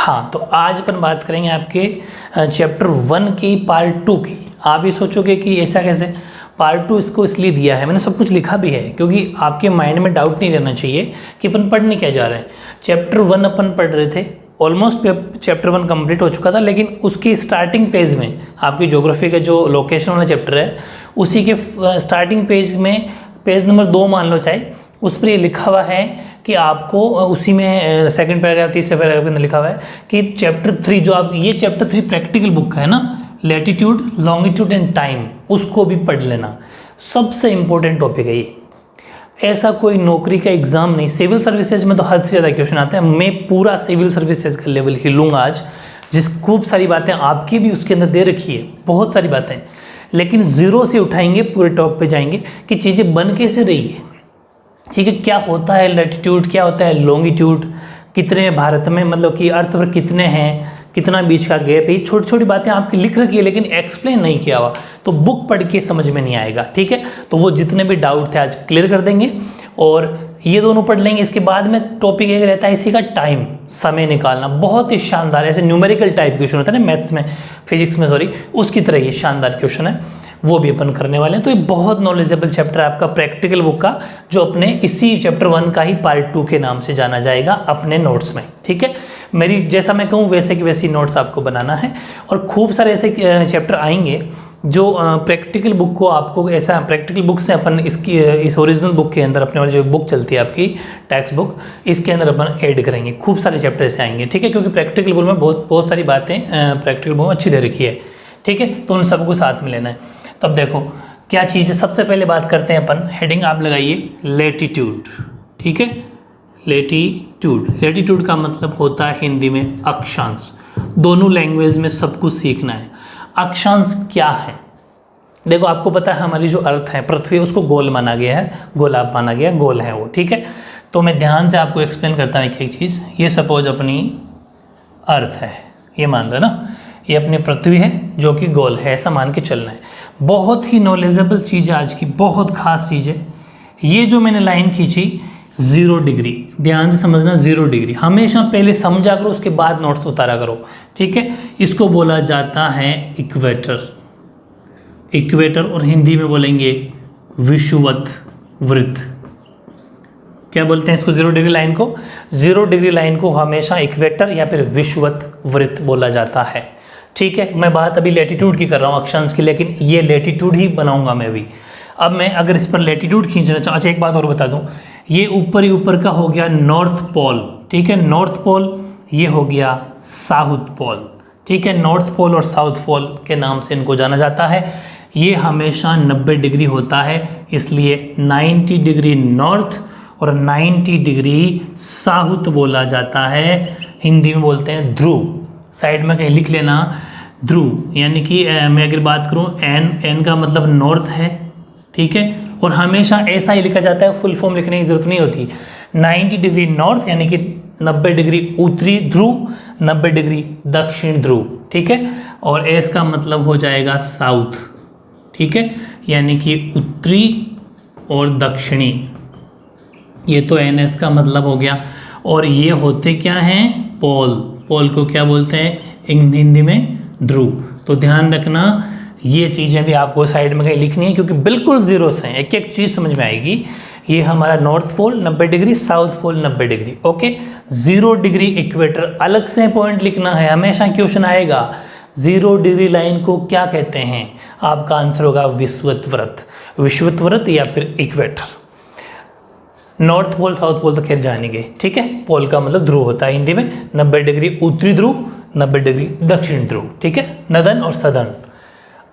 हाँ, तो आज अपन बात करेंगे आपके चैप्टर 1 की पार्ट 2 की। आप ये सोचोगे कि ऐसा कैसे, पार्ट 2 इसको इसलिए दिया है, मैंने सब कुछ लिखा भी है क्योंकि आपके माइंड में डाउट नहीं रहना चाहिए कि अपन पढ़ने क्या जा रहे हैं। चैप्टर 1 अपन पढ़ रहे थे, ऑलमोस्ट चैप्टर 1 कंप्लीट हो चुका था, लेकिन उसकी स्टार्टिंग पेज में आपकी ज्योग्राफी का जो लोकेशन वाला चैप्टर है उसी के स्टार्टिंग पेज में पेज नंबर 2 मान लो चाहे, उस पर ये लिखा हुआ है कि आपको उसी में सेकंड पैराग्राफ तीसरे पैराग्राफ के अंदर लिखा हुआ है कि चैप्टर 3 जो आप ये चैप्टर 3 प्रैक्टिकल बुक का है ना, लैटिट्यूड लॉन्गिट्यूड एंड टाइम, उसको भी पढ़ लेना। सबसे इंपॉर्टेंट टॉपिक है ये। ऐसा कोई नौकरी का एग्जाम नहीं, सिविल सर्विसेज में तो हद से ज़्यादा क्वेश्चन आते हैं। मैं पूरा सिविल सर्विसेज का लेवल ही लूँगा आज, जिस खूब सारी बातें आपकी भी उसके अंदर दे रखी है, बहुत सारी बातें, लेकिन ज़ीरो से उठाएंगे, पूरे टॉप पे जाएंगे कि चीज़ें बन कैसे रही है। ठीक है, क्या होता है लैटिट्यूड, क्या होता है लॉन्गिट्यूड, कितने भारत में मतलब कि अर्थ पर कितने हैं, कितना बीच का गैप है, छोटी छोटी बातें आपकी लिख रखी है लेकिन एक्सप्लेन नहीं किया हुआ, तो बुक पढ़ के समझ में नहीं आएगा। ठीक है, तो वो जितने भी डाउट थे आज क्लियर कर देंगे और ये दोनों पढ़ लेंगे। इसके बाद में टॉपिक एक रहता है इसी का टाइम, समय निकालना, बहुत ही शानदार, ऐसे न्यूमेरिकल टाइप क्वेश्चन होता है ना मैथ्स में, फिजिक्स में सॉरी, उसकी तरह ये शानदार क्वेश्चन है, वो भी अपन करने वाले हैं। तो ये बहुत नॉलेजेबल चैप्टर है आपका प्रैक्टिकल बुक का, जो अपने इसी चैप्टर 1 का ही पार्ट 2 के नाम से जाना जाएगा अपने नोट्स में। ठीक है, मेरी जैसा मैं कहूँ वैसे की वैसी नोट्स आपको बनाना है और खूब सारे ऐसे चैप्टर आएंगे जो प्रैक्टिकल बुक को आपको ऐसा प्रैक्टिकल बुक से अपन इसकी इस ओरिजिनल बुक के अंदर अपने वाली जो बुक चलती है आपकी टेक्स्ट बुक, इसके अंदर अपन ऐड करेंगे। खूब सारे चैप्टर ऐसे आएंगे। ठीक है, क्योंकि प्रैक्टिकल बुक में बहुत सारी बातें प्रैक्टिकल बुक में अच्छी दे रखी है। ठीक है, तो उन सबको साथ में लेना है। तब देखो क्या चीज़ है, सबसे पहले बात करते हैं अपन, हेडिंग आप लगाइए लैटिट्यूड। ठीक है, लैटिट्यूड, लैटिट्यूड का मतलब होता है हिंदी में अक्षांश। दोनों लैंग्वेज में सब कुछ सीखना है। अक्षांश क्या है, देखो आपको पता है हमारी जो अर्थ है, पृथ्वी, उसको गोल माना गया है, गोलाब माना गया, गोल है वो। ठीक है, तो मैं ध्यान से आपको एक्सप्लेन करता हूँ एक चीज़। ये सपोज अपनी अर्थ है, ये मान लो ना, ये अपनी पृथ्वी है जो कि गोल है, ऐसा मान के चलना है। बहुत ही नॉलेजेबल चीज़ है आज की, बहुत खास चीज़ है। ये जो मैंने लाइन खींची 0 डिग्री, ध्यान से समझना, 0 डिग्री हमेशा पहले समझा करो, उसके बाद नोट्स उतारा करो। ठीक है, इसको बोला जाता है इक्वेटर, इक्वेटर, और हिंदी में बोलेंगे विषुवत वृत्त। क्या बोलते हैं इसको, 0 डिग्री लाइन को, 0 डिग्री लाइन को हमेशा इक्वेटर या फिर विषुवत वृत्त बोला जाता है। ठीक है, मैं बात अभी लैटिट्यूड की कर रहा हूँ, अक्षांश की, लेकिन ये लैटिट्यूड ही बनाऊंगा मैं भी। अब मैं अगर इस पर लैटिट्यूड खींचना चाहूँ, अच्छा एक बात और बता दूँ, ये ऊपर ही ऊपर का हो गया नॉर्थ पोल। ठीक है, नॉर्थ पोल, ये हो गया साउथ पोल। ठीक है, नॉर्थ पोल और साउथ पोल के नाम से इनको जाना जाता है। ये हमेशा 90 डिग्री होता है, इसलिए 90 डिग्री नॉर्थ और 90 डिग्री साउथ बोला जाता है। हिंदी में बोलते हैं ध्रुव। साइड में कहीं लिख लेना ध्रुव, यानी कि मैं अगर बात करूं एन का मतलब नॉर्थ है। ठीक है, और हमेशा ऐसा ही लिखा जाता है, फुल फॉर्म लिखने की जरूरत नहीं होती। 90 डिग्री नॉर्थ यानी कि 90 डिग्री उत्तरी ध्रुव, 90 डिग्री दक्षिण ध्रुव। ठीक है, और एस का मतलब हो जाएगा साउथ। ठीक है, यानी कि उत्तरी और दक्षिणी, ये तो एन एस का मतलब हो गया। और ये होते क्या हैं, पोल, पोल को क्या बोलते हैं हिंदी में, ध्रुव। तो ध्यान रखना, ये चीज़ें भी आपको साइड में कहीं लिखनी है, क्योंकि बिल्कुल जीरो से एक एक चीज़ समझ में आएगी। ये हमारा north pole 90 degree, south pole 90 degree. Okay, 0 degree equator, अलग से पॉइंट लिखना है, हमेशा क्वेश्चन आएगा 0 डिग्री लाइन को क्या कहते हैं, आपका आंसर होगा विषुवत वृत्त, विषुवत वृत्त या फिर equator. North pole south pole तो खैर जानेंगे। ठीक है, पोल का मतलब ध्रुव होता है हिंदी में, 90 डिग्री उत्तरी ध्रुव, 90 डिग्री दक्षिण ध्रुव। ठीक है, नदन और सदन।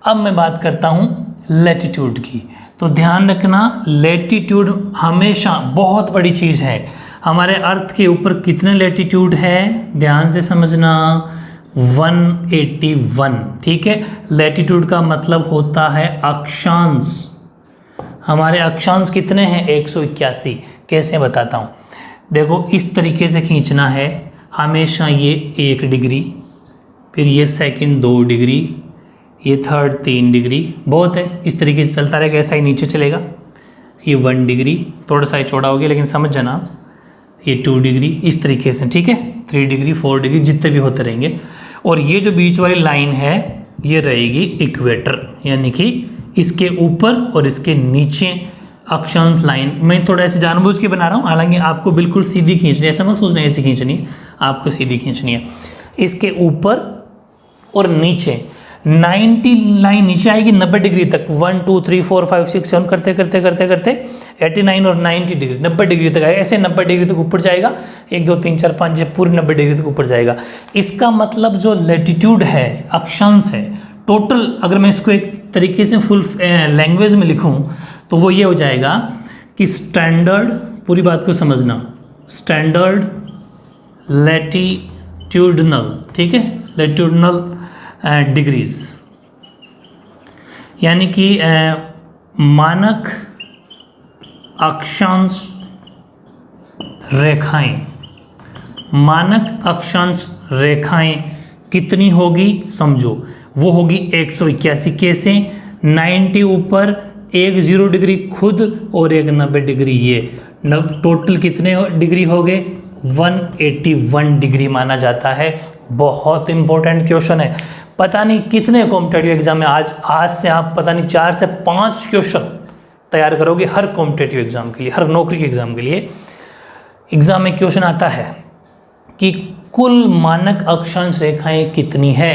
अब मैं बात करता हूँ लैटिट्यूड की, तो ध्यान रखना, लैटिट्यूड हमेशा बहुत बड़ी चीज़ है। हमारे अर्थ के ऊपर कितने लैटिट्यूड है, ध्यान से समझना, 181। ठीक है, लैटिट्यूड का मतलब होता है अक्षांश। हमारे अक्षांश कितने हैं, 181। कैसे बताता हूँ, देखो इस तरीके से खींचना है हमेशा, ये 1 डिग्री, फिर ये सेकंड 2 डिग्री, ये थर्ड 3 डिग्री, बहुत है, इस तरीके से चलता रहेगा, ऐसा ही नीचे चलेगा। ये 1 डिग्री, थोड़ा सा ही चौड़ा हो गया लेकिन समझ जाना, ये 2 डिग्री, इस तरीके से। ठीक है, 3 डिग्री 4 डिग्री जितने भी होते रहेंगे। और ये जो बीच वाली लाइन है ये रहेगी इक्वेटर, यानी कि इसके ऊपर और इसके नीचे अक्षांश लाइन। मैं थोड़ा ऐसे जानबूझ के बना रहा हूँ, हालांकि आपको बिल्कुल सीधी खींचनी है, ऐसा मत सोचना ऐसी खींचनी है, आपको सीधी खींचनी है। इसके ऊपर और नीचे 90 लाइन नीचे आएगी 90 डिग्री तक, 1 2 3 4 5 6 7 करते करते करते करते 89 और 90 डिग्री 90 डिग्री तक आएगा, ऐसे 90 डिग्री तक ऊपर जाएगा, 1 2 3 4 5 पूरी 90 डिग्री तक ऊपर जाएगा। इसका मतलब जो लैटिट्यूड है, अक्षांश है टोटल, अगर मैं इसको एक तरीके से फुल लैंग्वेज में लिखूं तो वो ये हो जाएगा कि स्टैंडर्ड, पूरी बात को समझना, स्टैंडर्ड लैटिट्यूडनल, ठीक है, लैटिट्यूडनल डिग्रीज, यानी कि मानक अक्षांश रेखाएं, मानक अक्षांश रेखाएं कितनी होगी समझो, वो होगी 181। कैसे? 90 ऊपर, एक 0 डिग्री खुद और एक 90 डिग्री ये, टोटल कितने डिग्री हो गए? 181 डिग्री माना जाता है। बहुत इंपॉर्टेंट क्वेश्चन है, पता नहीं कितने कॉम्पिटेटिव एग्जाम में आज से आप पता नहीं 4 से 5 क्वेश्चन तैयार करोगे हर कॉम्पिटेटिव एग्जाम के लिए, हर नौकरी के एग्जाम के लिए। एग्जाम में क्वेश्चन आता है कि कुल मानक अक्षांश रेखाएं कितनी है?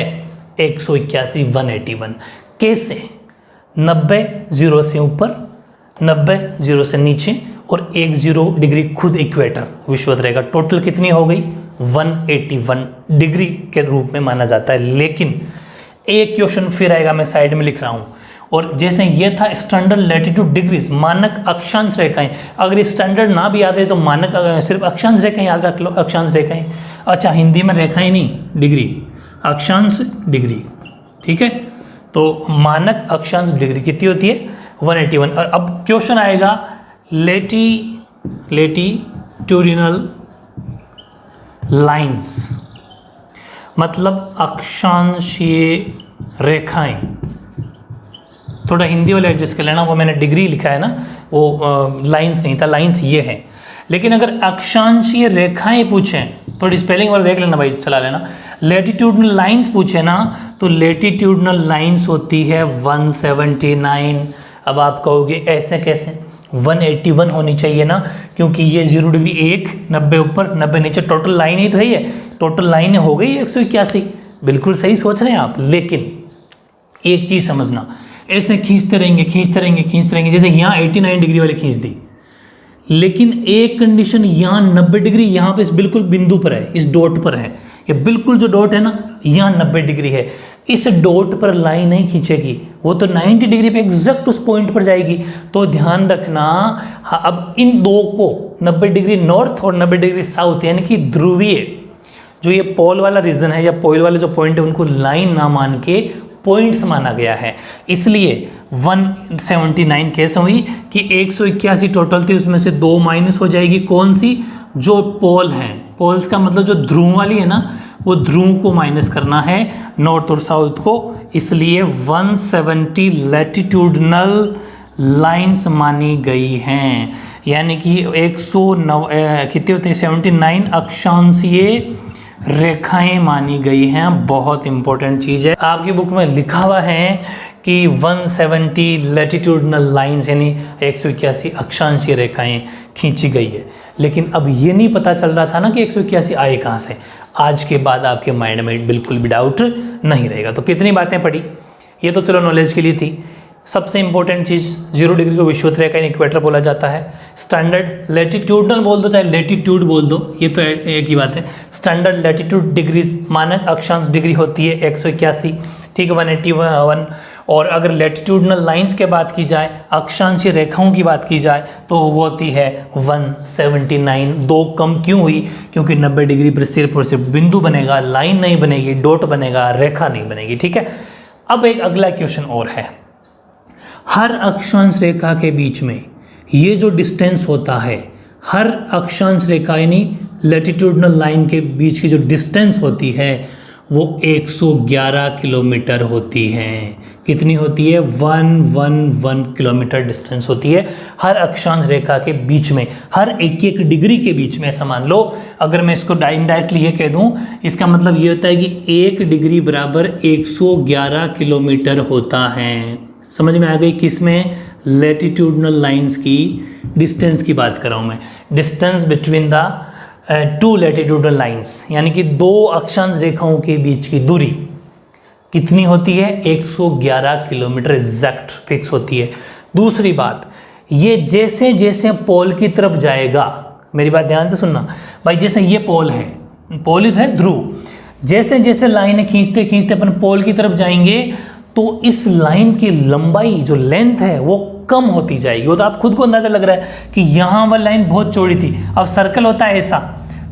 181, 181। कैसे? 90 0 से ऊपर, 90 0 से नीचे और 1 0 डिग्री खुद इक्वेटर विषुवत रेखा, टोटल कितनी हो गई? 181 डिग्री के रूप में माना जाता है। लेकिन एक क्वेश्चन फिर आएगा, मैं साइड में लिख रहा हूं, और जैसे ये था स्टैंडर्ड लैटिट्यूड डिग्रीज, मानक अक्षांश रेखाएं, अगर स्टैंडर्ड ना भी याद है तो मानक सिर्फ अक्षांश रेखाएं याद रख लो, अक्षांश रेखाएं। अच्छा, हिंदी में रेखाएं नहीं, डिग्री, अक्षांश डिग्री, ठीक है। तो मानक अक्षांश डिग्री कितनी होती है? 181। और अब क्वेश्चन आएगा लैटिट्यूडिनल लाइंस, मतलब अक्षांशीय रेखाएं। थोड़ा हिंदी वाले एडजस्ट कर लेना, वो मैंने डिग्री लिखा है ना, वो लाइंस नहीं था, लाइंस ये है। लेकिन अगर अक्षांशीय रेखाएं पूछें, थोड़ी स्पेलिंग वाला देख लेना भाई, चला लेना। लैटिट्यूडनल लाइंस पूछे ना, तो लैटिट्यूडनल लाइंस होती है 179। अब आप कहोगे ऐसे कैसे? 181 होनी चाहिए ना, क्योंकि ये 0 डिग्री 1, 90 ऊपर 90 नीचे, टोटल लाइन ही तो है ये, टोटल लाइन हो गई 181। बिल्कुल सही सोच रहे हैं आप। लेकिन एक चीज़ समझना, ऐसे खींचते रहेंगे खींचते रहेंगे खींचते रहेंगे, जैसे यहाँ 89 डिग्री वाली खींच दी, लेकिन एक कंडीशन, यहाँ 90 डिग्री यहाँ पे इस बिल्कुल बिंदु पर है, इस डॉट पर है, ये बिल्कुल जो डॉट है ना यहाँ 90 डिग्री है, इस डॉट पर लाइन नहीं खींचेगी, वो तो 90 डिग्री पे एग्जैक्ट उस पॉइंट पर जाएगी। तो ध्यान रखना, हाँ, अब इन दो को 90 डिग्री नॉर्थ और 90 डिग्री साउथ, यानी कि ध्रुवीय, जो ये पोल वाला रीजन है या पोल वाले जो पॉइंट है, उनको लाइन ना मान के पॉइंट्स माना गया है। इसलिए 179 कैसे हुई कि 181 टोटल थी, उसमें से 2 माइनस हो जाएगी, कौन सी? जो पोल है, पोल्स का मतलब जो ध्रुव वाली है ना, वो ध्रुव को माइनस करना है, नॉर्थ और साउथ को। इसलिए 170 लैटिट्यूडनल लाइंस मानी गई हैं, यानी कि 109 कितने होते हैं? 79 अक्षांशीय रेखाएं मानी गई हैं। बहुत इंपॉर्टेंट चीज़ है, आपकी बुक में लिखा हुआ है कि 170 लैटिट्यूडनल लाइंस यानी 181 अक्षांशीय रेखाएं खींची गई है। लेकिन अब ये नहीं पता चल रहा था ना कि 181 आए कहाँ से। आज के बाद आपके माइंड में बिल्कुल भी डाउट नहीं रहेगा। तो कितनी बातें पढ़ी, ये तो चलो नॉलेज के लिए थी। सबसे इंपॉर्टेंट चीज़, 0 डिग्री को विषुवत रेखा यानी इक्वेटर बोला जाता है। स्टैंडर्ड लैटिट्यूडनल बोल दो चाहे लैटिट्यूड बोल दो, ये तो एक ही बात है। स्टैंडर्ड लैटिट्यूड डिग्रीज, मानक अक्षांश डिग्री होती है 181, ठीक है, 181। और अगर लैटिट्यूडनल लाइंस के बात की जाए, अक्षांशीय रेखाओं की बात की जाए, तो वो होती है 179। 2 कम क्यों हुई? क्योंकि 90 डिग्री पर सिर्फ और सिर्फ बिंदु बनेगा, लाइन नहीं बनेगी, डॉट बनेगा, रेखा नहीं बनेगी, ठीक है। अब एक अगला क्वेश्चन और है, हर अक्षांश रेखा के बीच में ये जो डिस्टेंस होता है, हर अक्षांश रेखा यानी लैटिट्यूडनल लाइन के बीच की जो डिस्टेंस होती है, वो 111 किलोमीटर होती हैं। कितनी होती है? 111 किलोमीटर डिस्टेंस होती है हर अक्षांश रेखा के बीच में, हर एक एक डिग्री के बीच में। ऐसा मान लो, अगर मैं इसको इनडायरेक्टली ये कह दूं, इसका मतलब ये होता है कि 1 डिग्री बराबर 111 किलोमीटर होता है। समझ में आ गई? किस में? लैटिट्यूडनल लाइंस की डिस्टेंस की बात कर रहा हूँ मैं, distance between the two latitudinal lines, यानी कि दो अक्षांश रेखाओं के बीच की दूरी कितनी होती है? 111 किलोमीटर एग्जैक्ट फिक्स होती है। दूसरी बात, ये जैसे जैसे पोल की तरफ जाएगा, मेरी बात ध्यान से सुनना भाई, जैसे ये पोल है, पोल है ध्रुव, जैसे जैसे लाइनें खींचते खींचते अपन पोल की तरफ जाएंगे तो इस लाइन की लंबाई जो लेंथ है वो कम होती जाएगी। वो तो आप खुद को अंदाजा लग रहा है कि यहाँ वाली लाइन बहुत चौड़ी थी, अब सर्कल होता है ऐसा,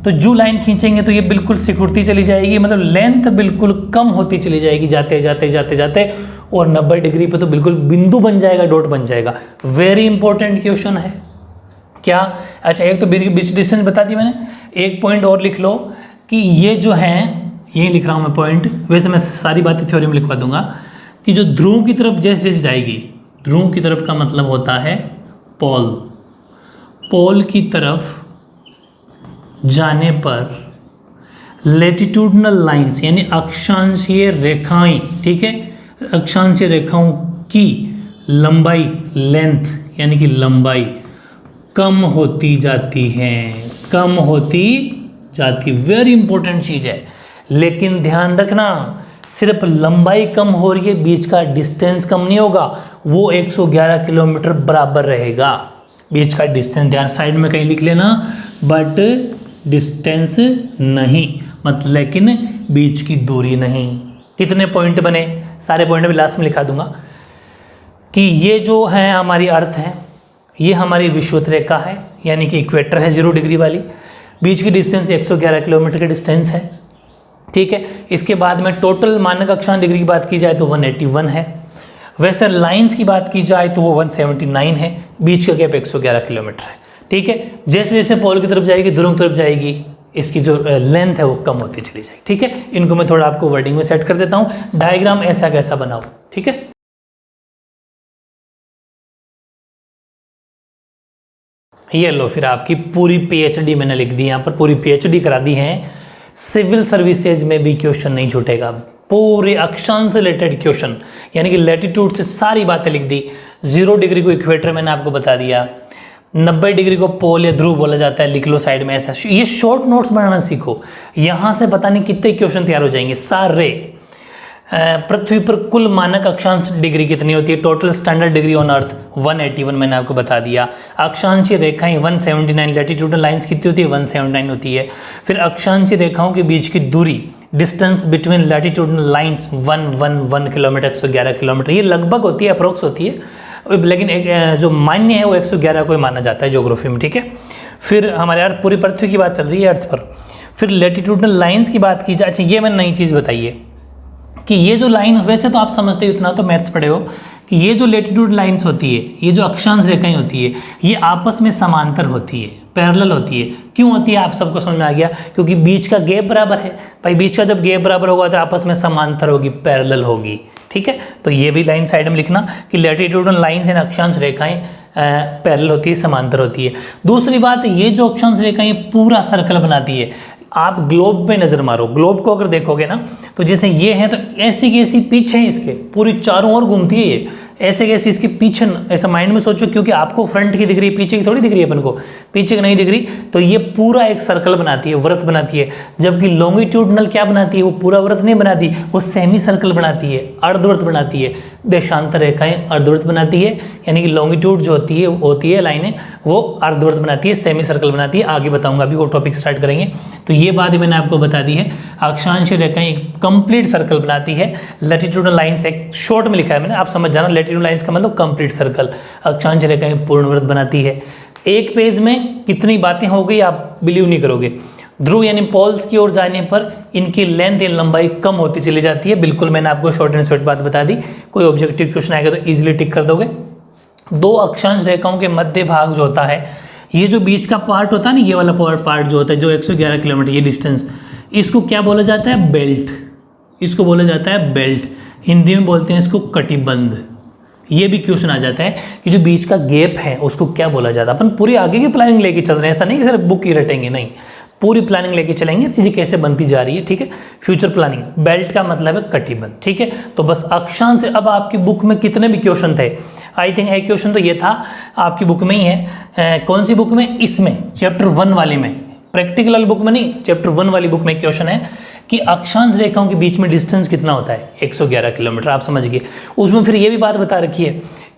तो जो लाइन खींचेंगे तो ये बिल्कुल सिकुड़ती चली जाएगी, मतलब लेंथ बिल्कुल कम होती चली जाएगी जाते जाते जाते जाते, और 90 डिग्री पे तो बिल्कुल बिंदु बन जाएगा, डॉट बन जाएगा। वेरी इंपॉर्टेंट क्वेश्चन है क्या? अच्छा, एक तो बीच डिस्टेंस बता दी मैंने, एक पॉइंट और लिख लो कि ये जो है, यही लिख रहा हूँ मैं पॉइंट, वैसे मैं सारी बातें थ्योरी में लिखवा दूंगा, कि जो ध्रुव की तरफ जैसे जैसे जाएगी, ध्रुव की तरफ का मतलब होता है पोल, पोल की तरफ जाने पर लैटिट्यूडनल लाइंस यानी अक्षांशीय रेखाएं, ठीक है, अक्षांशीय रेखाओं की लंबाई, लेंथ यानी कि लंबाई कम होती जाती है, कम होती जाती। वेरी इंपॉर्टेंट चीज है, लेकिन ध्यान रखना, सिर्फ लंबाई कम हो रही है, बीच का डिस्टेंस कम नहीं होगा, वो 111 किलोमीटर बराबर रहेगा। बीच का डिस्टेंस ध्यान साइड में कहीं लिख लेना, बट डिस्टेंस नहीं, मतलब लेकिन बीच की दूरी नहीं। कितने पॉइंट बने? सारे पॉइंट भी लास्ट में लिखा दूंगा कि ये जो है हमारी अर्थ है, ये हमारी विषुवत रेखा है, यानी कि इक्वेटर है 0 डिग्री वाली, बीच की डिस्टेंस 111 किलोमीटर की डिस्टेंस है, ठीक है। इसके बाद में टोटल मानक अक्षांश डिग्री की बात की जाए तो 181 है, वैसे लाइंस की बात की जाए तो वो 179 है, बीच का गैप 111 किलोमीटर है, ठीक है। जैसे जैसे पोल की तरफ जाएगी, ध्रुव की तरफ जाएगी, इसकी जो लेंथ है वो कम होती चली जाएगी, ठीक है। इनको मैं थोड़ा आपको वर्डिंग में सेट कर देता हूँ, डायग्राम ऐसा कैसा बनाओ, ठीक है। ये लो, फिर आपकी पूरी पीएचडी मैंने लिख दी, यहाँ पर पूरी पीएचडी करा दी है। सिविल सर्विसेज में भी क्वेश्चन नहीं छूटेगा, पूरे अक्षांश से रिलेटेड क्वेश्चन, यानी कि लैटिट्यूड से सारी बातें लिख दी। 0 डिग्री को इक्वेटर मैंने आपको बता दिया, 90 डिग्री को पोल या ध्रुव बोला जाता है, लिख लो साइड में ऐसा। ये शॉर्ट नोट्स बनाना सीखो, यहाँ से पता नहीं कितने क्वेश्चन तैयार हो जाएंगे सारे। पृथ्वी पर कुल मानक अक्षांश डिग्री कितनी होती है? Total standard degree on earth 181 मैंने आपको बता दिया। अक्षांशीय रेखाएं 179, लैटिट्यूडनल लाइंस कितनी होती है? 179 होती है। फिर अक्षांशीय रेखाओं के बीच की दूरी, distance between latitudinal lines 111 kilometre, 111 kilometre, ये लगभग होती है, अप्रोक्स होती है, लेकिन एक जो मान्य है वो 111 को ही माना जाता है ज्योग्राफी में, ठीक है। फिर हमारे यार पूरी पृथ्वी की बात चल रही है अर्थ पर। फिर लैटिट्यूडनल लाइंस की बात की जाए, अच्छा ये मैंने नई चीज़ बताई है कि ये जो लाइन, वैसे तो आप समझते हो, इतना तो मैथ्स पढ़े हो, कि ये जो लैटिट्यूड लाइंस होती है, ये जो अक्षांश रेखाएं होती है, ये आपस में समांतर होती है, पैरेलल होती है। क्यों होती है? आप सबको समझ में आ गया, क्योंकि बीच का गैप बराबर है। भाई बीच का जब गैप बराबर होगा तो आपस में समांतर होगी, पैरेलल होगी, ठीक है। तो ये भी लाइन साइड में लिखना कि लैटिट्यूडनल लाइंस एंड अक्षांश रेखाएं पैरेलल होती है, समांतर होती है। दूसरी बात, ये जो अक्षांश रेखाएं पूरा सर्कल बनाती है। आप ग्लोब पे नजर मारो, ग्लोब को अगर देखोगे ना, तो जैसे ये है तो ऐसी की ऐसी पीछे है, इसके पूरी चारों ओर घूमती है ये, ऐसे कैसे इसके पीछे, ऐसा माइंड में सोचो, क्योंकि आपको फ्रंट की दिख रही है, पीछे की थोड़ी दिख रही है अपन को, पीछे की नहीं दिख रही, तो ये पूरा एक सर्कल बनाती है, वृत्त बनाती है। जबकि लॉन्गिट्यूडनल क्या बनाती है? वो पूरा वृत्त नहीं बनाती, वो सेमी सर्कल बनाती है, अर्धवृत्त बनाती है। देशांतर रेखाएं अर्धवृत्त बनाती है, यानी कि लॉन्गिट्यूड जो होती है लाइनें, वो अर्धवृत्त बनाती है, सेमी सर्कल बनाती है। आगे बताऊंगा, अभी वो टॉपिक स्टार्ट करेंगे। तो ये बात मैंने आपको बता दी है, अक्षांशीय रेखाएं एक कंप्लीट सर्कल बनाती है। लैटिट्यूडनल लाइंस एक शॉर्ट में लिखा है मैंने, आप समझ जाना, लैटिट्यूडनल लाइंस का मतलब कंप्लीट सर्कल। अक्षांशीय रेखाएं पूर्ण वृत्त बनाती है। एक पेज में कितनी बातें हो गई आप बिलीव नहीं करोगे। ध्रुव यानी पोल्स की ओर जाने पर इनकी लेंथ या लंबाई कम होती चली जाती है। बिल्कुल मैंने आपको शॉर्ट एंड स्वीट बात बता दी। कोई ऑब्जेक्टिव क्वेश्चन आएगा तो इजीली टिक कर दोगे। दो अक्षांश रेखाओं के मध्य भाग जो होता है, ये जो बीच का पार्ट होता है ना, ये वाला पार्ट जो होता है, जो 111 किलोमीटर ये डिस्टेंस, इसको क्या बोला जाता है? बेल्ट। इसको बोला जाता है बेल्ट, हिंदी में बोलते हैं इसको कटिबंध। ये भी क्वेश्चन आ जाता है कि जो बीच का गैप है उसको क्या बोला जाता है। अपन पूरी आगे की प्लानिंग लेके चल रहे हैं, ऐसा नहीं कि सिर्फ बुक ही रटेंगे, नहीं, पूरी प्लानिंग लेके चलेंगे, चीज़ें कैसे बनती जा रही है, ठीक है। फ्यूचर प्लानिंग, बेल्ट का मतलब है कटिबंध, ठीक है। तो बस अक्षांश से अब आपकी बुक में कितने भी क्वेश्चन थे, आई थिंक एक क्वेश्चन तो ये था आपकी बुक में ही है, कौन सी बुक में, इसमें चैप्टर 1 वाली में, प्रैक्टिकल वाली बुक में नहीं, चैप्टर 1 वाली बुक में क्वेश्चन है कि अक्षांश रेखाओं के बीच में डिस्टेंस कितना होता है, 111 किलोमीटर, आप समझ गए। उसमें फिर ये भी बात बता रखी है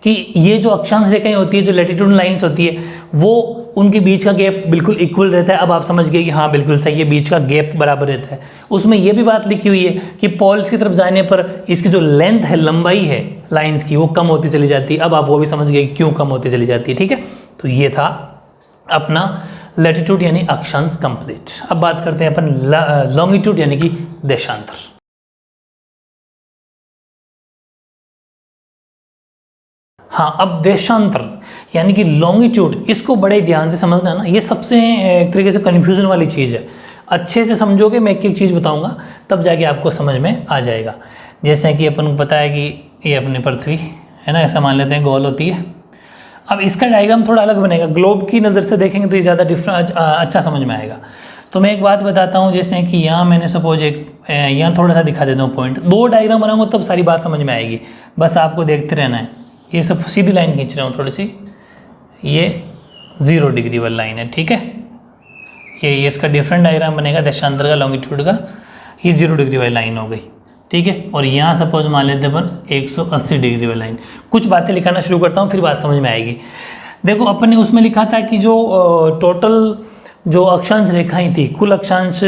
कि ये जो अक्षांश रेखाएं होती है, जो लैटिट्यूड लाइंस होती है, वो उनके बीच का गैप बिल्कुल इक्वल रहता है। अब आप समझ गए कि हाँ बिल्कुल सही है, बीच का गैप बराबर रहता है। उसमें ये भी बात लिखी हुई है कि पोल्स की तरफ जाने पर इसकी जो लेंथ है, लंबाई है लाइन्स की, वो कम होती चली जाती है। अब आप वो भी समझ गए क्यों कम होती चली जाती है, ठीक है। तो ये था अपना लैटिट्यूड यानी अक्षांश कंप्लीट। अब बात करते हैं अपन लॉन्गिट्यूड यानी कि देशांतर। हाँ, अब देशांतर यानी कि लॉन्गिट्यूड, इसको बड़े ध्यान से समझना है ना, ये सबसे एक तरीके से कन्फ्यूजन वाली चीज़ है। अच्छे से समझोगे, मैं एक एक चीज़ बताऊंगा तब जाके आपको समझ में आ जाएगा। जैसे कि अपन को पता है कि ये अपनी पृथ्वी है ना, ऐसा मान लेते हैं गोल होती है। अब इसका डायग्राम थोड़ा अलग बनेगा, ग्लोब की नज़र से देखेंगे तो ये ज़्यादा अच्छा समझ में आएगा। तो मैं एक बात बताता हूँ, जैसे कि यहाँ मैंने सपोज यहाँ थोड़ा सा दिखा देता हूँ पॉइंट, 2 डायग्राम बनाऊंगा तब सारी बात समझ में आएगी। बस आपको देखते रहना है। ये सब सीधी लाइन खींच रहा हूँ थोड़ी सी, ये 0 डिग्री वाली लाइन है, ठीक है। ये इसका डिफरेंट डायग्राम बनेगा देशांतर का, लॉन्गिट्यूड का। ये 0 डिग्री वाली लाइन हो गई, ठीक है। और यहाँ सपोज मान लेते हैं अपन 180 डिग्री वाली लाइन। कुछ बातें लिखाना शुरू करता हूँ, फिर बात समझ में आएगी। देखो अपन ने उसमें लिखा था कि जो टोटल जो अक्षांश रेखाएं थी, कुल अक्षांश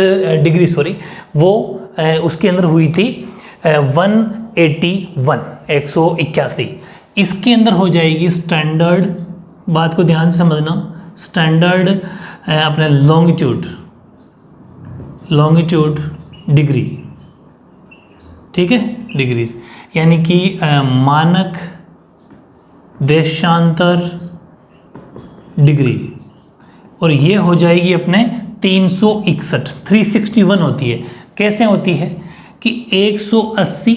डिग्री सॉरी, वो उसके अंदर हुई थी 181। इसके अंदर हो जाएगी स्टैंडर्ड, बात को ध्यान से समझना, स्टैंडर्ड अपने लॉन्गिट्यूड डिग्री, ठीक है, डिग्रीज, यानी कि मानक देशांतर डिग्री। और ये हो जाएगी अपने 361 होती है। कैसे होती है कि 180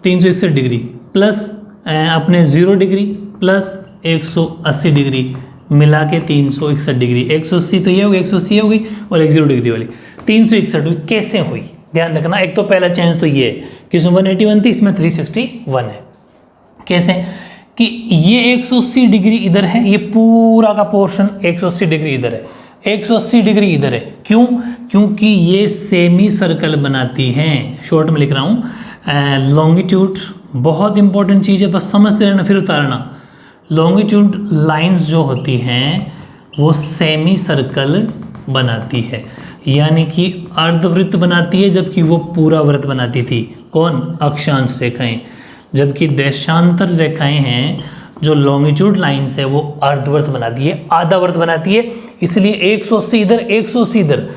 361 डिग्री प्लस अपने 0 डिग्री प्लस 180 डिग्री मिला के 361 डिग्री। 180 तो ये हो गई, 180 हो गई, और एक 0 डिग्री वाली 361 हुई। कैसे हुई ध्यान रखना। एक तो पहला चेंज तो ये है कि इसमें 181 थी, इसमें 361 है। कैसे कि ये 180 डिग्री इधर है, ये पूरा का पोर्शन 180 डिग्री इधर है, 180 डिग्री इधर है। क्यों? क्योंकि ये सेमी सर्कल बनाती हैं। शॉर्ट में लिख रहा हूँ, लॉन्गिट्यूड बहुत इंपॉर्टेंट चीज़ है, बस समझते रहना फिर उतारना। लॉन्गिट्यूड लाइंस जो होती हैं वो सेमी सर्कल बनाती है, यानी कि अर्धवृत्त बनाती है, जबकि वो पूरा वृत्त बनाती थी। कौन? अक्षांश रेखाएं। जबकि देशांतर रेखाएं हैं जो लॉन्गिट्यूड लाइंस है वो अर्धवृत्त बनाती है, आधा वृत्त बनाती है। इसलिए 180 इधर, 180 इधर,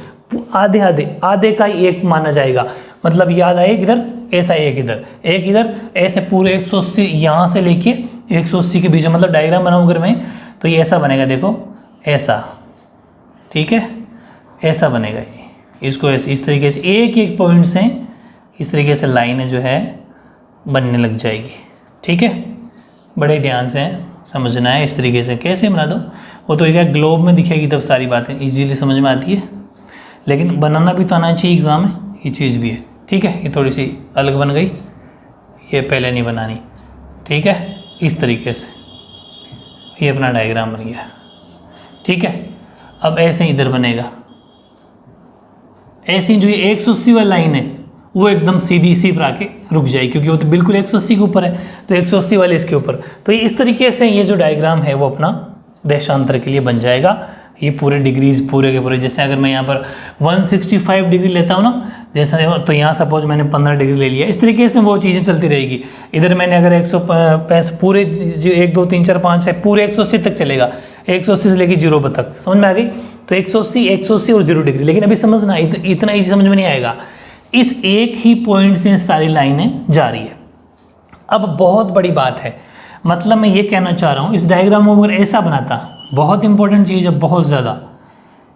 आधे आधे आधे का ही एक माना जाएगा। मतलब ये आधा एक इधर, ऐसा एक इधर, एक इधर, ऐसे पूरे 180 यहाँ से लेके 180 के बीच में। मतलब डायग्राम बनाऊँ अगर मैं तो ये ऐसा बनेगा, देखो ऐसा, ठीक है, ऐसा बनेगा ये। इसको ऐसे इस तरीके से एक एक पॉइंट से इस तरीके से लाइन जो है बनने लग जाएगी, ठीक है। बड़े ध्यान से समझना है। इस तरीके से कैसे बना दो, वो तो एक ग्लोब में दिखेगी तब सारी बातें इजीली समझ में आती है, लेकिन बनाना भी तो आना चाहिए एग्ज़ाम में, ये चीज़ भी है, ठीक है। ये थोड़ी सी अलग बन गई, ये पहले नहीं बनानी, ठीक है। इस तरीके से ये अपना डायग्राम बन गया, ठीक है। अब ऐसे ही इधर बनेगा, ऐसी जो ये 180 वाली लाइन है वो एकदम सीधी इसी पर आके रुक जाएगी, क्योंकि वो तो बिल्कुल 180 के ऊपर है, तो 180 वाले इसके ऊपर। तो ये इस तरीके से ये जो डायग्राम है वो अपना देशांतर के लिए बन जाएगा। ये पूरे डिग्रीज पूरे के पूरे, जैसे अगर मैं यहाँ पर 165 डिग्री लेता हूँ ना, जैसा, तो यहाँ सपोज मैंने 15 डिग्री ले लिया। इस तरीके से वो चीज़ें चलती रहेगी। इधर मैंने अगर 150 पूरे जो 1 2 3 4 5 है पूरे 180 तक चलेगा, 180 से लेकर 0 तक, समझ में आ गई। तो 180 और 0 डिग्री। लेकिन अभी समझना, इतना ईजी समझ में नहीं आएगा। इस एक ही पॉइंट से सारी लाइनें जा रही है। अब बहुत बड़ी बात है, मतलब मैं ये कहना चाह रहा हूँ, इस डायग्राम को अगर ऐसा बनाता, बहुत इंपॉर्टेंट चीज़ है, बहुत ज़्यादा।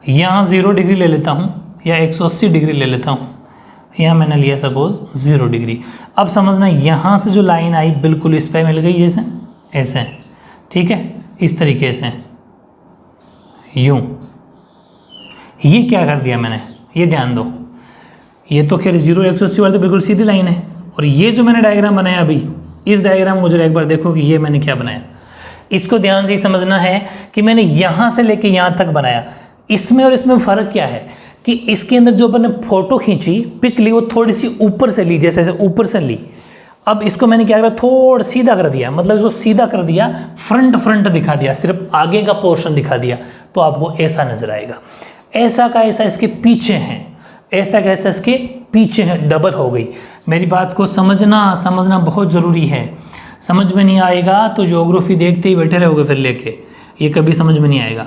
यहाँ 0 डिग्री ले लेता हूँ या 180 डिग्री ले लेता हूँ, यहाँ मैंने लिया सपोज 0 डिग्री। अब समझना यहाँ से जो लाइन आई बिल्कुल इस पे मिल गई, जैसे ऐसे, ठीक है, इस तरीके से यूं। ये क्या कर दिया मैंने, ये ध्यान दो, ये तो खैर 0 180 वाली तो बिल्कुल सीधी लाइन है, और ये जो मैंने डायग्राम बनाया अभी, इस डायग्राम को जरा एक बार देखो कि ये मैंने क्या बनाया। इसको ध्यान से समझना है कि मैंने यहाँ से लेके यहाँ तक बनाया। इसमें और इसमें फ़र्क क्या है कि इसके अंदर जो अपन ने फोटो खींची, पिक ली, वो थोड़ी सी ऊपर से ली, जैसे जैसे ऊपर से ली। अब इसको मैंने क्या करा, थोड़ा सीधा कर दिया, मतलब इसको सीधा कर दिया, फ्रंट दिखा दिया, सिर्फ आगे का पोर्शन दिखा दिया, तो आपको ऐसा नजर आएगा। ऐसा का ऐसा इसके पीछे है, ऐसा का ऐसा इसके पीछे है, डबल हो गई। मेरी बात को समझना बहुत ज़रूरी है। समझ में नहीं आएगा तो ज्योग्राफी देखते ही बैठे रहोगे फिर लेके, ये कभी समझ में नहीं आएगा।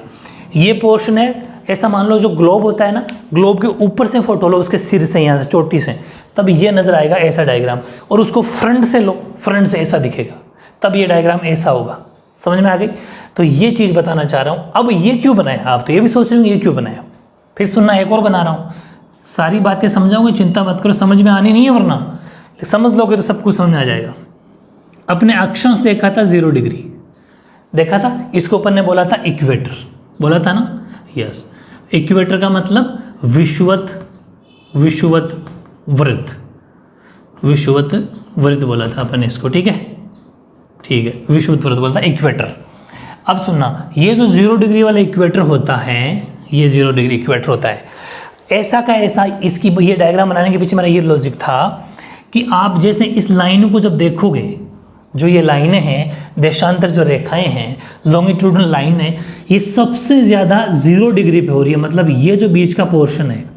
ये पोर्शन है, ऐसा मान लो जो ग्लोब होता है ना, ग्लोब के ऊपर से फोटो लो, उसके सिर से, यहाँ से चोटी से, तब ये नजर आएगा ऐसा डायग्राम। और उसको फ्रंट से लो, फ्रंट से ऐसा दिखेगा, तब ये डायग्राम ऐसा होगा। समझ में आ गई? तो ये चीज़ बताना चाह रहा हूँ। अब ये क्यों बनाया, आप तो ये भी सोच रहे हो ये क्यों बनाया, फिर सुनना, एक और बना रहा हूँ, सारी बातें समझाऊंगे, चिंता मत करो, समझ में आनी नहीं है, वरना समझ लोगे तो सब कुछ समझ में आ जाएगा। अपने अक्षांश देखा था 0 डिग्री देखा था, इसको अपन ने बोला था इक्वेटर, बोला था ना, यस। इक्वेटर का मतलब विषुवत वृत्त बोला था अपन इसको, ठीक है, विषुवत वृत्त बोला था इक्वेटर। अब सुनना, ये जो 0 डिग्री वाला इक्वेटर होता है, ये 0 डिग्री इक्वेटर होता है, ऐसा का ऐसा। इसकी ये डायग्राम बनाने के पीछे मेरा ये लॉजिक था कि आप जैसे इस लाइन को जब देखोगे, जो ये लाइनें हैं, देशांतर जो रेखाएं हैं, लॉन्गिट्यूडनल लाइन है, ये सबसे ज़्यादा 0 डिग्री पे हो रही है। मतलब ये जो बीच का पोर्शन है,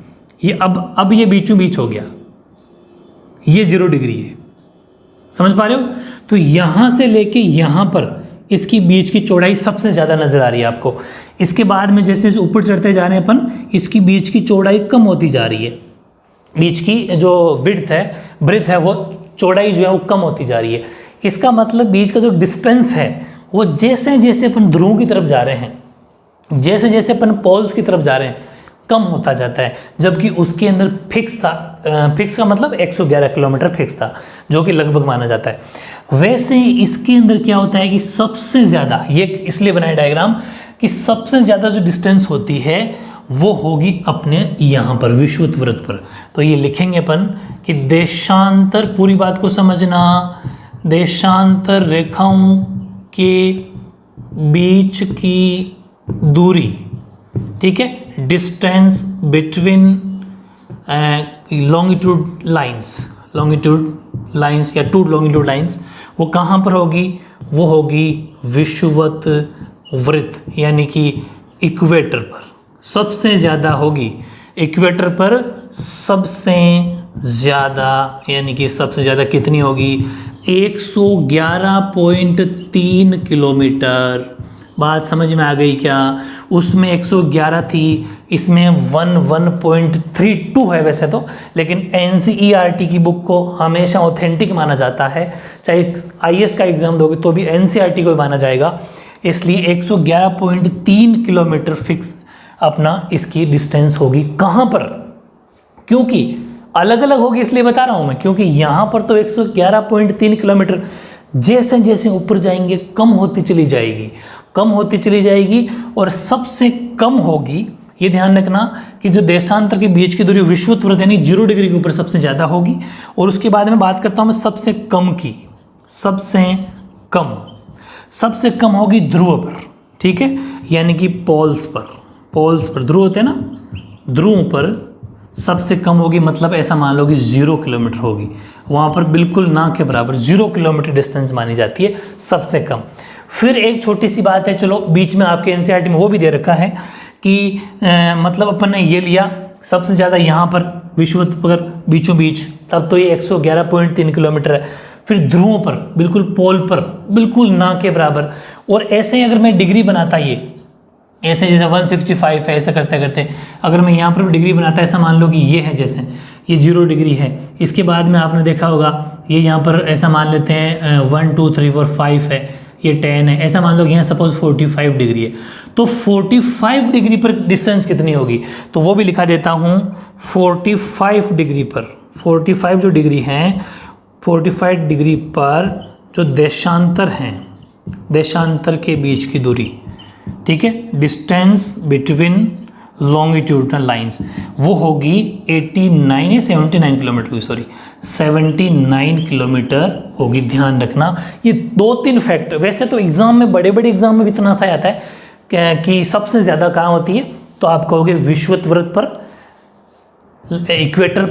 ये अब ये बीचों बीच हो गया, ये 0 डिग्री है, समझ पा रहे हो? तो यहाँ से लेके यहाँ पर इसकी बीच की चौड़ाई सबसे ज़्यादा नज़र आ रही है आपको। इसके बाद में जैसे ऊपर चढ़ते जा रहे हैं अपन, इसकी बीच की चौड़ाई कम होती जा रही है, बीच की जो ब्रेड्थ है वो चौड़ाई जो है वो कम होती जा रही है। इसका मतलब बीच का जो डिस्टेंस है वो जैसे जैसे अपन ध्रुव की तरफ जा रहे हैं, जैसे जैसे अपन पोल्स की तरफ जा रहे हैं, कम होता जाता है। जबकि उसके अंदर फिक्स था, फिक्स का मतलब 111 किलोमीटर फिक्स था, जो कि लगभग माना जाता है। वैसे ही इसके अंदर क्या होता है कि सबसे ज़्यादा, ये इसलिए बनाया डायग्राम कि सबसे ज़्यादा जो डिस्टेंस होती है वो होगी अपने यहाँ पर विषुवत वृत्त पर। तो ये लिखेंगे अपन कि देशांतर, पूरी बात को समझना, देशांतर रेखाओं के बीच की दूरी, ठीक है, डिस्टेंस बिटवीन लॉन्गिट्यूड लाइंस या टू लॉन्गिट्यूड लाइंस, वो कहाँ पर होगी? वो होगी विषुवत वृत्त, यानी कि इक्वेटर पर सबसे ज़्यादा होगी। इक्वेटर पर सबसे ज़्यादा, यानी कि सबसे ज़्यादा कितनी होगी? 111.3 किलोमीटर। बात समझ में आ गई क्या? उसमें 111 थी, इसमें 1.32 है वैसे तो, लेकिन NCERT की बुक को हमेशा ऑथेंटिक माना जाता है। चाहे IAS का एग्जाम दोगे तो भी NCERT को माना जाएगा, इसलिए 111.3 किलोमीटर फिक्स अपना इसकी डिस्टेंस होगी। कहाँ पर? क्योंकि अलग अलग होगी इसलिए बता रहा हूँ मैं, क्योंकि यहाँ पर तो 111.3 किलोमीटर जैसे जैसे ऊपर जाएंगे कम होती चली जाएगी और सबसे कम होगी, ये ध्यान रखना कि जो देशांतर के बीच की दूरी विषुवत वृत्त यानी 0 डिग्री के ऊपर सबसे ज़्यादा होगी। और उसके बाद में बात करता हूँ मैं सबसे कम की। सबसे कम होगी ध्रुव पर, ठीक है, यानी कि पोल्स पर ध्रुव होते हैं ना, ध्रुव पर सबसे कम होगी। मतलब ऐसा मान लो कि 0 किलोमीटर होगी, वहाँ पर बिल्कुल ना के बराबर 0 किलोमीटर डिस्टेंस मानी जाती है सबसे कम। फिर एक छोटी सी बात है, चलो बीच में आपके NCERT में वो भी दे रखा है कि मतलब अपन ने ये लिया सबसे ज़्यादा यहाँ पर विषुवत पर बीचों बीच, तब तो ये 111.3 किलोमीटर है। फिर ध्रुवों पर बिल्कुल पोल पर बिल्कुल ना के बराबर। और ऐसे ही अगर मैं डिग्री बनाता, ये ऐसे जैसे 165 है, ऐसा करते करते अगर मैं यहाँ पर भी डिग्री बनाता, ऐसा मान लो कि ये है, जैसे ये 0 डिग्री है, इसके बाद में आपने देखा होगा ये यहाँ पर ऐसा मान लेते हैं 1 2 3 4 5 है, ये 10 है, ऐसा मान लो कि यहाँ सपोज 45 डिग्री है। तो 45 डिग्री पर डिस्टेंस कितनी होगी? तो वो भी लिखा देता हूँ 45 डिग्री पर 45 जो डिग्री हैं, 45 डिग्री पर जो देशांतर हैं, देशांतर के बीच की दूरी, ठीक है, डिस्टेंस बिटवीन लॉन्गिट्यूडनल लाइंस, वो होगी 89 या 79 किलोमीटर की, सॉरी 79 किलोमीटर होगी। ध्यान रखना ये 2-3 फैक्ट, वैसे तो एग्जाम में, बड़े बड़े एग्जाम में भी इतना सा आता है कि सबसे ज़्यादा कहाँ होती है, तो आप कहोगे विषुवत वृत्त पर, इक्वेटर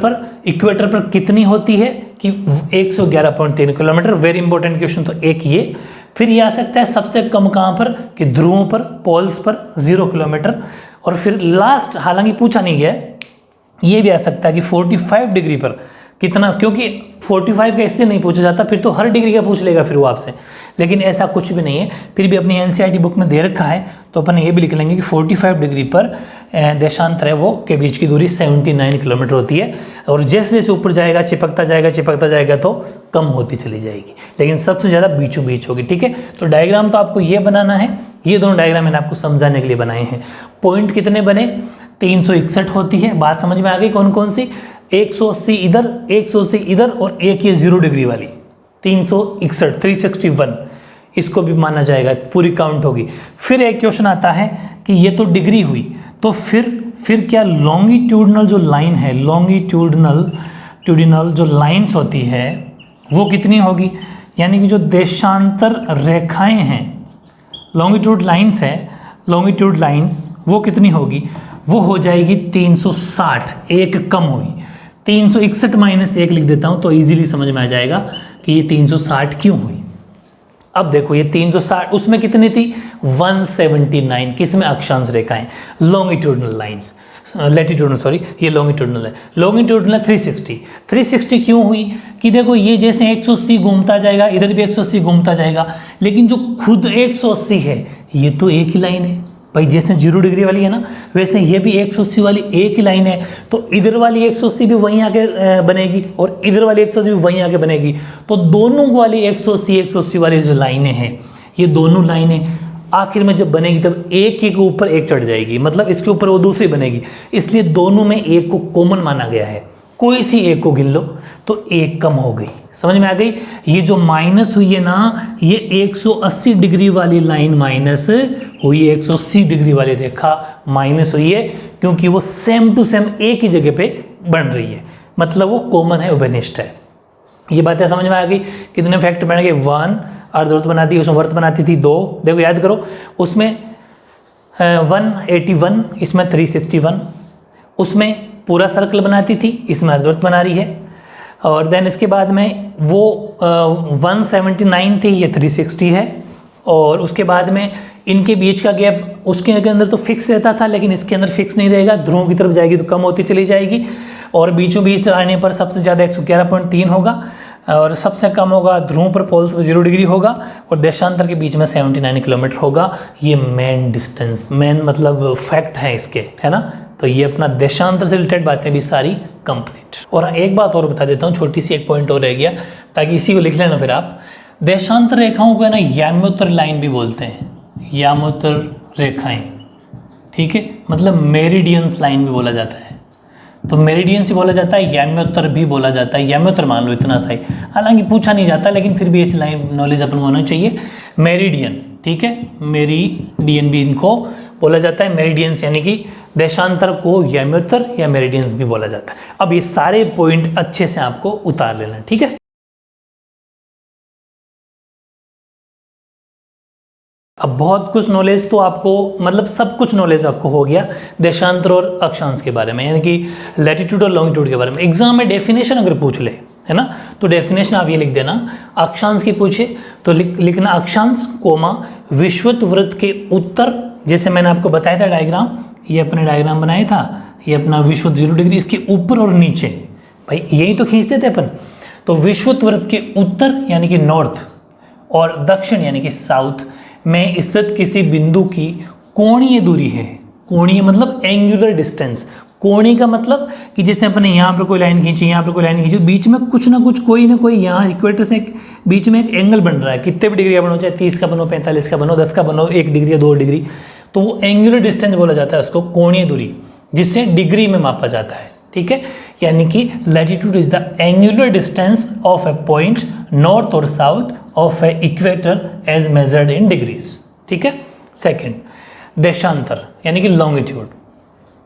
पर कितनी होती है कि 111.3 किलोमीटर। वेरी इंपॉर्टेंट क्वेश्चन तो एक ये। फिर ये आ सकता है सबसे कम कहाँ पर, कि ध्रुवों पर, पोल्स पर 0 किलोमीटर। और फिर लास्ट, हालांकि पूछा नहीं गया, ये भी आ सकता है कि 45 डिग्री पर कितना, क्योंकि 45 का इसलिए नहीं पूछा जाता, फिर तो हर डिग्री का पूछ लेगा फिर वो आपसे, लेकिन ऐसा कुछ भी नहीं है। फिर भी अपनी एनसीईआरटी बुक में दे रखा है, तो अपन ये भी लिख लेंगे कि 45 डिग्री पर देशांतर है वो के बीच की दूरी 79 किलोमीटर होती है। और जैसे जैसे ऊपर जाएगा, चिपकता जाएगा तो कम होती चली जाएगी, लेकिन सबसे ज़्यादा बीचों बीच होगी, ठीक है। तो डायग्राम तो आपको ये बनाना है, ये दोनों डायग्राम मैंने आपको समझाने के लिए बनाए हैं। पॉइंट कितने बने, 361 होती है। बात समझ में आ गई कौन कौन सी, 180 इधर, 180 इधर, और एक ये 0 डिग्री वाली 361, 361, इसको भी माना जाएगा, पूरी काउंट होगी। फिर एक क्वेश्चन आता है कि ये तो डिग्री हुई, तो फिर क्या लॉन्गिट्यूडनल जो लाइन है, लॉन्गिट्यूडनल जो लाइंस होती है वो कितनी होगी, यानी कि जो देशांतर रेखाएं हैं, लॉन्गिट्यूड लाइंस है, लॉन्गिट्यूड लाइंस वो कितनी होगी, वो हो जाएगी 360, एक कम हुई, 361 माइनस 1 लिख देता हूँ तो इजीली समझ में आ जाएगा कि ये 360 क्यों हुई। अब देखो ये 360, उसमें कितनी थी 179, किसमें, अक्षांश रेखाएं, लॉन्गिट्यूडनल लाइंस, लैटिट्यूडनल सॉरी, ये लॉन्गिट्यूडनल है, लॉन्गिट्यूडनल 360 क्यों हुई, कि देखो ये जैसे 180 घूमता जाएगा, इधर भी 180 घूमता जाएगा, लेकिन जो खुद 180 है ये तो एक ही लाइन है भाई, जैसे 0 डिग्री वाली है ना, वैसे ये भी 180 वाली एक ही लाइन है, तो इधर वाली 180 भी वहीं आके बनेगी और इधर वाली 180 भी वहीं आके बनेगी, तो दोनों वाली 180 वाली जो लाइनें हैं, ये दोनों लाइनें आखिर में जब बनेगी तब एक के ऊपर एक चढ़ जाएगी, मतलब इसके ऊपर वो दूसरी बनेगी, इसलिए दोनों में एक को कॉमन माना गया है। कोई सी एक को गिन लो तो एक कम हो गई, समझ में आ गई। ये जो माइनस हुई है ना, ये 180 डिग्री वाली लाइन माइनस हुई है, 180 डिग्री वाली रेखा माइनस हुई है, क्योंकि वो सेम टू सेम एक ही जगह पे बन रही है, मतलब वो कॉमन है, उभयनिष्ठ है। ये बातें समझ में आ गई। कितने फैक्ट बन गए, 1 अर्धवृत्त बनाती है, उसमें वृत्त बनाती थी 2, देखो याद करो, उसमें 181, इसमें 361, उसमें पूरा सर्कल बनाती थी, इसमें अर्धवृत्त बना रही है। और देन इसके बाद में वो 179 थी, ये 360 है। और उसके बाद में इनके बीच का गैप उसके अंदर तो फिक्स रहता था, लेकिन इसके अंदर फिक्स नहीं रहेगा, ध्रुवों की तरफ जाएगी तो कम होती चली जाएगी। और बीचों बीच आने पर सबसे ज़्यादा 111.3 होगा, और सबसे कम होगा ध्रुवों पर, पोल्स पर 0 डिग्री होगा, और देशांतर के बीच में 79 किलोमीटर होगा। ये मेन डिस्टेंस, मेन मतलब फैक्ट है इसके, है ना। तो ये अपना देशांतर से रिलेटेड बातें भी सारी कंप्लीट। और एक बात और बता देता हूँ, छोटी सी एक पॉइंट और रह गया, ताकि इसी को लिख लेना फिर आप। देशांतर रेखाओं को है ना याम्योत्तर लाइन भी बोलते हैं, याम्योत्तर रेखाएं, ठीक है, मतलब मेरिडियंस लाइन भी बोला जाता है। तो मेरिडियन से बोला जाता है, याम्योत्तर भी बोला जाता है, याम्योत्तर मान लो इतना सही, हालांकि पूछा नहीं जाता, लेकिन फिर भी ऐसी लाइन नॉलेज अपन को होना चाहिए। मेरिडियन, ठीक है, मेरिडियन भी इनको बोला जाता है, मेरिडियंस यानी कि देशांतर को याम्योत्तर या मेरिडियंस भी बोला जाता है। अब ये सारे पॉइंट अच्छे से आपको उतार लेना, ठीक है। अब बहुत कुछ नॉलेज तो आपको, मतलब सब कुछ नॉलेज आपको हो गया देशांतर और अक्षांश के बारे में, यानी कि लैटिट्यूड और लॉन्गिट्यूड के बारे में। एग्जाम में डेफिनेशन अगर पूछ ले, है ना, तो डेफिनेशन आप ये लिख देना, अक्षांश की पूछे तो लिखना अक्षांश कोमा विषुवत वृत्त के उत्तर, जैसे मैंने आपको बताया था डायग्राम, ये अपने डायग्राम बनाया था, ये अपना विषुवत 0 डिग्री, इसके ऊपर और नीचे, भाई यही तो खींचते थे अपन। तो विषुवत वृत्त के उत्तर यानी कि नॉर्थ और दक्षिण यानी कि साउथ में स्थित किसी बिंदु की कोणीय दूरी है। कोणीय मतलब एंगुलर डिस्टेंस, कोणीय का मतलब कि जैसे अपने यहाँ पर कोई लाइन खींची, यहाँ पर कोई लाइन खींची, बीच में कुछ ना कुछ, कोई ना कोई यहाँ इक्वेटर से बीच में एक एंगल बन रहा है, कितने भी डिग्री का बनो, चाहे 30 का बनो, 45 का बनो, 10 का बनो, 1 डिग्री या 2 डिग्री, तो वो एंगुलर डिस्टेंस बोला जाता है उसको, कोणीय दूरी, जिससे डिग्री में मापा जाता है, ठीक है, यानी कि latitude is the angular distance of a point north और south of a equator as measured in degrees. ठीक है। सेकंड, देशांतर यानी कि लॉन्गिट्यूड।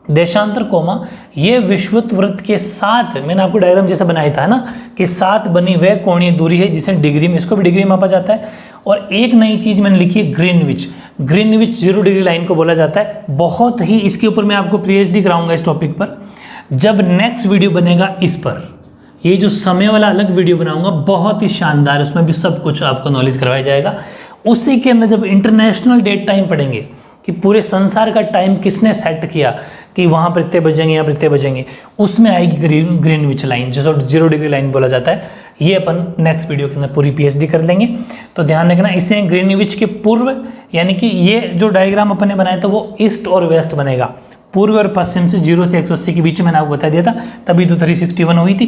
देशांतर कोमा ये विषुवत वृत्त के साथ, मैंने आपको डायग्राम जैसा बनाया था ना कि साथ बनी वह कोणीय दूरी है जिसे डिग्री में, इसको भी डिग्री में मापा जाता है। और एक नई चीज मैंने लिखी है ग्रीनविच। ग्रीनविच 0 डिग्री लाइन को बोला जाता है। बहुत ही इसके ऊपर मैं आपको पीएचडी कराऊंगा इस टॉपिक पर। जब नेक्स्ट वीडियो बनेगा इस पर, ये जो समय वाला अलग वीडियो बनाऊंगा बहुत ही शानदार, उसमें भी सब कुछ आपको नॉलेज करवाया जाएगा। उसी के अंदर जब इंटरनेशनल डेट टाइम पढ़ेंगे कि पूरे संसार का टाइम किसने सेट किया कि वहाँ पर इतने बजेंगे, यहाँ पर इतने बजेंगे, उसमें आएगी ग्रीनविच लाइन, जिसको 0 डिग्री लाइन बोला जाता है। ये अपन नेक्स्ट वीडियो के अंदर पूरी पीएचडी कर लेंगे। तो ध्यान रखना, इसे ग्रीनविच के पूर्व, यानी कि ये जो डायग्राम अपन ने बनाया था वो ईस्ट और वेस्ट बनेगा, पूर्व और पश्चिम से 0 से 180 के बीच में मैंने आपको बता दिया था, तभी तो 361 हुई थी,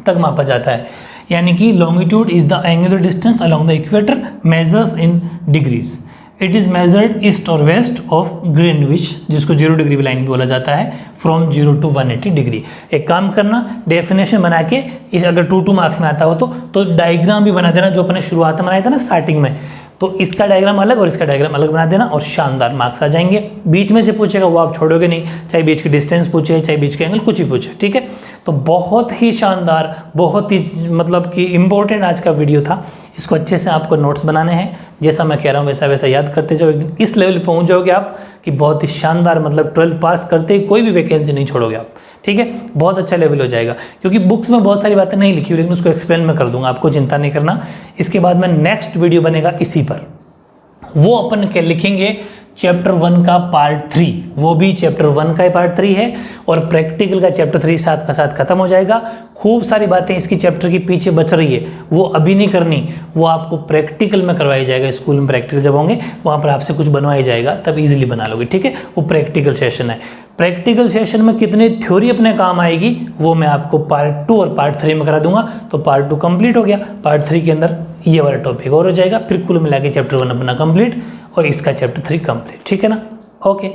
तक मापा जाता है। यानी कि longitude is the angular distance along the equator measures in degrees. It is measured east और वेस्ट ऑफ ग्रीनविच, जिसको 0 डिग्री लाइन बोला जाता है, फ्रॉम 0 to 180 डिग्री। एक काम करना, डेफिनेशन बना के इस अगर 2 मार्क्स में आता हो तो डायग्राम भी बना देना, जो अपने शुरुआत में बनाया था ना स्टार्टिंग में, तो इसका डायग्राम अलग और इसका डायग्राम अलग बना देना और शानदार मार्क्स आ जाएंगे। बीच में से पूछेगा वो आप छोड़ोगे नहीं, चाहे बीच की डिस्टेंस पूछे, चाहे बीच के एंगल, कुछ भी पूछे। ठीक है, तो बहुत ही शानदार, बहुत ही मतलब कि इम्पोर्टेंट आज का वीडियो था। इसको अच्छे से आपको नोट्स बनाने हैं, जैसा मैं कह रहा हूँ वैसा वैसा याद करते जाओ। एक दिन इस लेवल पे पहुँच जाओगे आप कि बहुत ही शानदार, मतलब 12th पास करते ही कोई भी वैकेंसी नहीं छोड़ोगे आप। ठीक है, बहुत अच्छा लेवल हो जाएगा, क्योंकि बुक्स में बहुत सारी बातें नहीं लिखी हुई, लेकिन उसको एक्सप्लेन मैं कर दूंगा, आपको चिंता नहीं करना। इसके बाद में नेक्स्ट वीडियो बनेगा इसी पर, वो अपन के लिखेंगे चैप्टर 1 का पार्ट 3, वो भी चैप्टर 1 का पार्ट 3 है, और प्रैक्टिकल का चैप्टर 3 साथ का साथ खत्म हो जाएगा। खूब सारी बातें इसकी चैप्टर के पीछे बच रही है, वो अभी नहीं करनी, वो आपको प्रैक्टिकल में करवाया जाएगा। स्कूल में प्रैक्टिकल जब होंगे वहाँ पर आपसे कुछ बनवाया जाएगा, तब इजीली बना लोगे। ठीक है, वो प्रैक्टिकल सेशन है। प्रैक्टिकल सेशन में कितनी थ्योरी अपने काम आएगी वो मैं आपको पार्ट 2 और पार्ट 3 में करा दूंगा। तो पार्ट 2 कंप्लीट हो गया, पार्ट 3 के अंदर ये वाला टॉपिक और हो जाएगा, फिर कुल मिला के चैप्टर 1 अपना कंप्लीट और इसका चैप्टर 3 कंप्लीट। ठीक है ना, ओके।